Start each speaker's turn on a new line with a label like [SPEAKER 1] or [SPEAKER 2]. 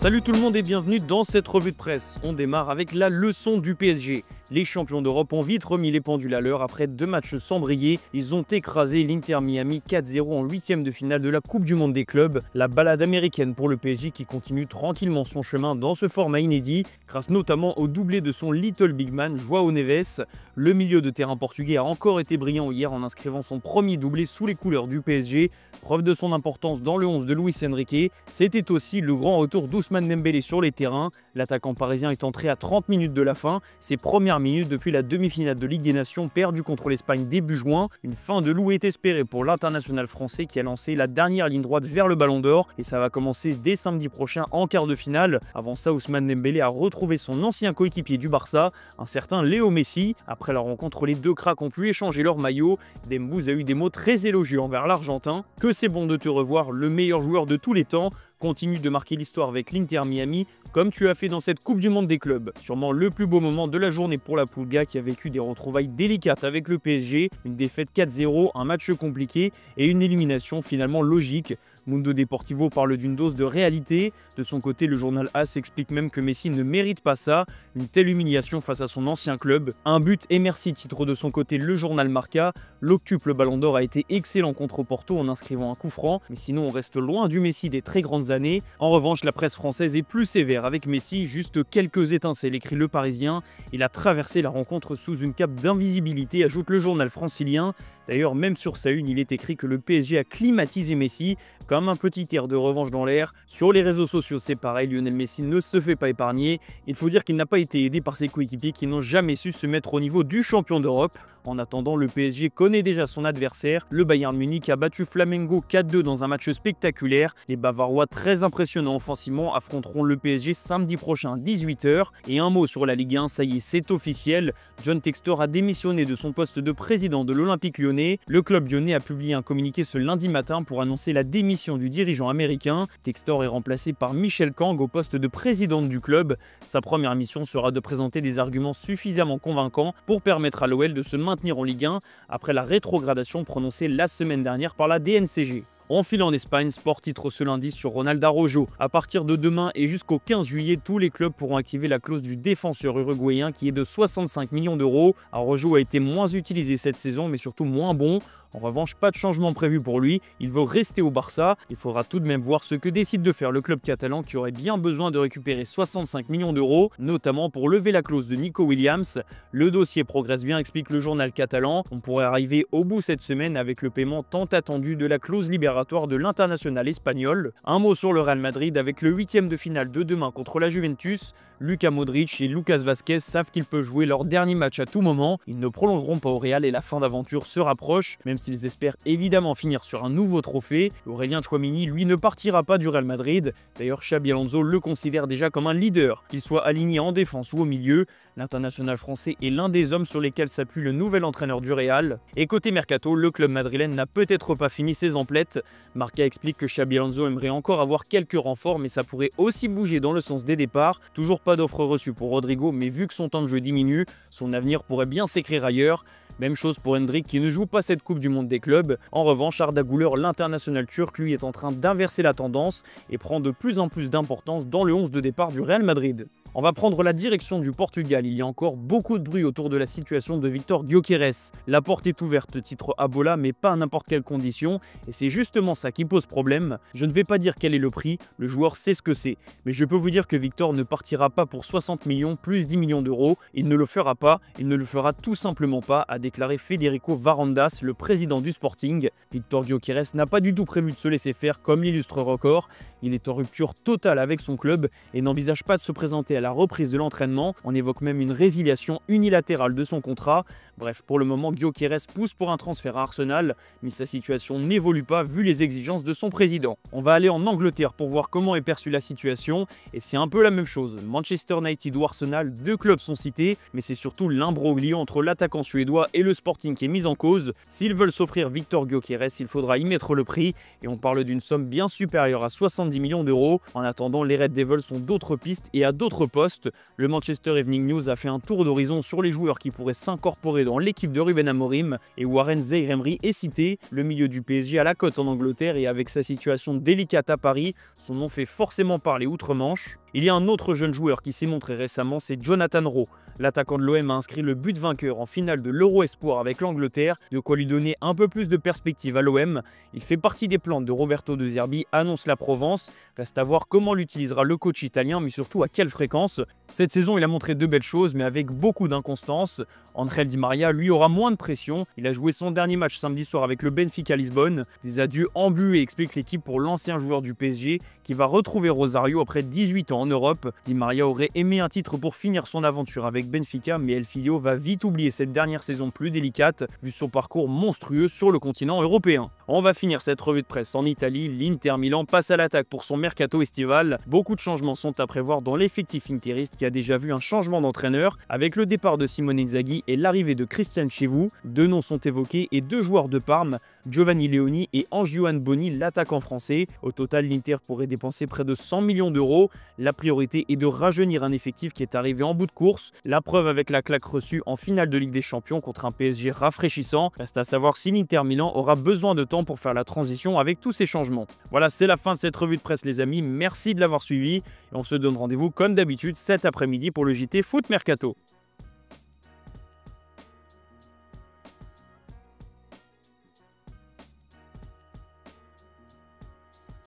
[SPEAKER 1] Salut tout le monde et bienvenue dans cette revue de presse. On démarre avec la leçon du PSG. Les champions d'Europe ont vite remis les pendules à l'heure après 2 matchs sans briller. Ils ont écrasé l'Inter Miami 4-0 en 8e de finale de la Coupe du Monde des clubs. La balade américaine pour le PSG qui continue tranquillement son chemin dans ce format inédit, grâce notamment au doublé de son Little Big Man, João Neves. Le milieu de terrain portugais a encore été brillant hier en inscrivant son premier doublé sous les couleurs du PSG. Preuve de son importance dans le 11 de Luis Enrique. C'était aussi le grand retour d'Ousmane Dembélé sur les terrains. L'attaquant parisien est entré à 30 minutes de la fin. Ses premières minutes depuis la demi-finale de Ligue des Nations perdue contre l'Espagne début juin. Une fin de loup est espérée pour l'international français qui a lancé la dernière ligne droite vers le Ballon d'Or. Et ça va commencer dès samedi prochain en quart de finale. Avant ça, Ousmane Dembélé a retrouvé son ancien coéquipier du Barça, un certain Léo Messi. Après la rencontre, les deux cracks ont pu échanger leur maillot. Dembouz a eu des mots très élogieux envers l'Argentin. Que c'est bon de te revoir, le meilleur joueur de tous les temps. Continue de marquer l'histoire avec l'Inter Miami, comme tu as fait dans cette Coupe du Monde des clubs. Sûrement le plus beau moment de la journée pour la Pulga qui a vécu des retrouvailles délicates avec le PSG, une défaite 4-0, un match compliqué et une élimination finalement logique. Mundo Deportivo parle d'une dose de réalité. De son côté, le journal AS explique même que Messi ne mérite pas ça. Une telle humiliation face à son ancien club. Un but et merci titre de son côté le journal Marca. L'octuple Ballon d'Or a été excellent contre Porto en inscrivant un coup franc. Mais sinon, on reste loin du Messi des très grandes années. En revanche, la presse française est plus sévère avec Messi. Juste quelques étincelles, écrit Le Parisien. Il a traversé la rencontre sous une cape d'invisibilité, ajoute le journal francilien. D'ailleurs, même sur sa une, il est écrit que le PSG a climatisé Messi, comme un petit air de revanche dans l'air. Sur les réseaux sociaux, c'est pareil, Lionel Messi ne se fait pas épargner. Il faut dire qu'il n'a pas été aidé par ses coéquipiers qui n'ont jamais su se mettre au niveau du champion d'Europe. En attendant, le PSG connaît déjà son adversaire. Le Bayern Munich a battu Flamengo 4-2 dans un match spectaculaire. Les Bavarois, très impressionnants offensivement, affronteront le PSG samedi prochain à 18 h. Et un mot sur la Ligue 1, ça y est, c'est officiel. John Textor a démissionné de son poste de président de l'Olympique Lyonnais. Le club lyonnais a publié un communiqué ce lundi matin pour annoncer la démission du dirigeant américain. Textor est remplacé par Michel Kang au poste de président du club. Sa première mission sera de présenter des arguments suffisamment convaincants pour permettre à l'OL de se maintenir en Ligue 1 après la rétrogradation prononcée la semaine dernière par la DNCG. On file en Espagne, Sport titre ce lundi sur Ronald Araujo. À partir de demain et jusqu'au 15 juillet, tous les clubs pourront activer la clause du défenseur uruguayen qui est de 65 millions d'euros. Araujo a été moins utilisé cette saison mais surtout moins bon. En revanche, pas de changement prévu pour lui, il veut rester au Barça. Il faudra tout de même voir ce que décide de faire le club catalan qui aurait bien besoin de récupérer 65 millions d'euros, notamment pour lever la clause de Nico Williams. Le dossier progresse bien, explique le journal catalan. On pourrait arriver au bout cette semaine avec le paiement tant attendu de la clause libératoire de l'international espagnol. Un mot sur le Real Madrid avec le 8e de finale de demain contre la Juventus. Luka Modric et Lucas Vazquez savent qu'ils peuvent jouer leur dernier match à tout moment. Ils ne prolongeront pas au Real et la fin d'aventure se rapproche, même s'ils espèrent évidemment finir sur un nouveau trophée. Aurélien Tchouaméni, lui, ne partira pas du Real Madrid. D'ailleurs, Xabi Alonso le considère déjà comme un leader. Qu'il soit aligné en défense ou au milieu, l'international français est l'un des hommes sur lesquels s'appuie le nouvel entraîneur du Real. Et côté mercato, le club madrilène n'a peut-être pas fini ses emplettes. Marca explique que Xabi Alonso aimerait encore avoir quelques renforts, mais ça pourrait aussi bouger dans le sens des départs. Toujours pas d'offre reçue pour Rodrigo, mais vu que son temps de jeu diminue, son avenir pourrait bien s'écrire ailleurs. Même chose pour Hendrik qui ne joue pas cette Coupe du Monde des clubs. En revanche, Arda Güler, l'international turc, lui est en train d'inverser la tendance et prend de plus en plus d'importance dans le 11 de départ du Real Madrid. On va prendre la direction du Portugal. Il y a encore beaucoup de bruit autour de la situation de Victor Gyökeres. La porte est ouverte, titre Abola, mais pas à n'importe quelle condition. Et c'est justement ça qui pose problème. Je ne vais pas dire quel est le prix, le joueur sait ce que c'est. Mais je peux vous dire que Victor ne partira pas pour 60 millions plus 10 millions d'euros. Il ne le fera pas, il ne le fera tout simplement pas, a déclaré Federico Varandas, le président du Sporting. Victor Gyökeres n'a pas du tout prévu de se laisser faire comme l'illustre Record. Il est en rupture totale avec son club et n'envisage pas de se présenter à la reprise de l'entraînement. On évoque même une résiliation unilatérale de son contrat. Bref, pour le moment, Gyökeres pousse pour un transfert à Arsenal, mais sa situation n'évolue pas vu les exigences de son président. On va aller en Angleterre pour voir comment est perçue la situation, et c'est un peu la même chose. Manchester United ou Arsenal, deux clubs sont cités, mais c'est surtout l'imbroglio entre l'attaquant suédois et le Sporting qui est mis en cause. S'ils veulent s'offrir Victor Gyökeres, il faudra y mettre le prix, et on parle d'une somme bien supérieure à 70 millions d'euros. En attendant, les Red Devils ont d'autres pistes et à d'autres poste. Le Manchester Evening News a fait un tour d'horizon sur les joueurs qui pourraient s'incorporer dans l'équipe de Ruben Amorim et Warren Zaïre-Emery est cité. Le milieu du PSG à la cote en Angleterre et avec sa situation délicate à Paris, son nom fait forcément parler outre-Manche. Il y a un autre jeune joueur qui s'est montré récemment, c'est Jonathan Rowe. L'attaquant de l'OM a inscrit le but vainqueur en finale de l'Euro Espoir avec l'Angleterre, de quoi lui donner un peu plus de perspective à l'OM. Il fait partie des plans de Roberto De Zerbi, annonce la Provence. Reste à voir comment l'utilisera le coach italien, mais surtout à quelle fréquence. Cette saison, il a montré de belles choses, mais avec beaucoup d'inconstance. Angel Di Maria, lui, aura moins de pression. Il a joué son dernier match samedi soir avec le Benfica Lisbonne. Des adieux embués explique l'équipe pour l'ancien joueur du PSG qui va retrouver Rosario après 18 ans en Europe. Di Maria aurait aimé un titre pour finir son aventure avec Benfica, mais El Filio va vite oublier cette dernière saison plus délicate, vu son parcours monstrueux sur le continent européen. On va finir cette revue de presse en Italie. L'Inter Milan passe à l'attaque pour son mercato estival. Beaucoup de changements sont à prévoir dans l'effectif interiste qui a déjà vu un changement d'entraîneur avec le départ de Simone Inzaghi et l'arrivée de Christian Chivou. Deux noms sont évoqués et deux joueurs de Parme, Giovanni Leoni et Ange-Johan Boni, l'attaquant français. Au total, l'Inter pourrait dépenser près de 100 millions d'euros. La priorité est de rajeunir un effectif qui est arrivé en bout de course. La preuve avec la claque reçue en finale de Ligue des Champions contre un PSG rafraîchissant. Reste à savoir si l'Inter Milan aura besoin de temps pour faire la transition avec tous ces changements. Voilà, c'est la fin de cette revue de presse les amis, merci de l'avoir suivi et on se donne rendez-vous comme d'habitude cet après-midi pour le JT Foot Mercato.